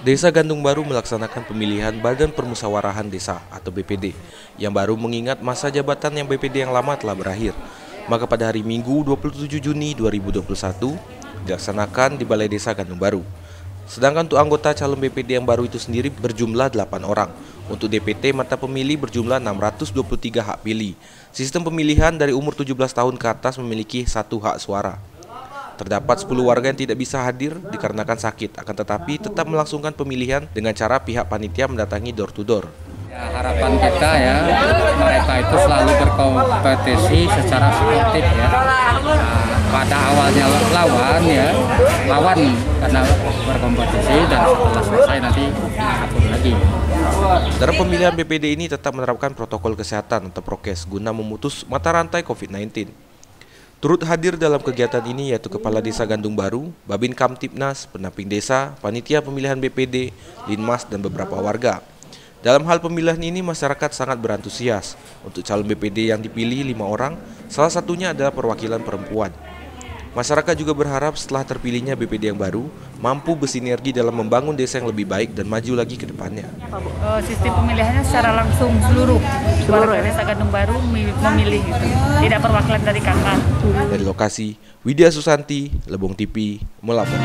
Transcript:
Desa Gandung Baru melaksanakan pemilihan Badan Permusyawaratan Desa atau BPD yang baru mengingat masa jabatan yang BPD yang lama telah berakhir. Maka pada hari Minggu 27 Juni 2021 dilaksanakan di Balai Desa Gandung Baru. Sedangkan untuk anggota calon BPD yang baru itu sendiri berjumlah 8 orang. Untuk DPT mata pemilih berjumlah 623 hak pilih. Sistem pemilihan dari umur 17 tahun ke atas memiliki 1 hak suara. Terdapat 10 warga yang tidak bisa hadir dikarenakan sakit, akan tetapi tetap melangsungkan pemilihan dengan cara pihak panitia mendatangi door to door. Ya, harapan kita ya, mereka itu selalu berkompetisi secara sportif ya. Pada awalnya lawan karena berkompetisi dan setelah selesai nanti atur lagi. Dalam pemilihan BPD ini tetap menerapkan protokol kesehatan atau prokes guna memutus mata rantai COVID-19. Turut hadir dalam kegiatan ini yaitu Kepala Desa Gandung Baru, Babin Kamtibnas, Pendamping Desa, Panitia Pemilihan BPD, Linmas, dan beberapa warga. Dalam hal pemilihan ini masyarakat sangat berantusias. Untuk calon BPD yang dipilih 5 orang, salah satunya adalah perwakilan perempuan. Masyarakat juga berharap setelah terpilihnya BPD yang baru, mampu bersinergi dalam membangun desa yang lebih baik dan maju lagi ke depannya. Sistem pemilihannya secara langsung seluruh warga Desa Gandung Baru memilih, tidak perwakilan dari kakak. Dari lokasi, Widya Susanti, Lebong TV, melapor.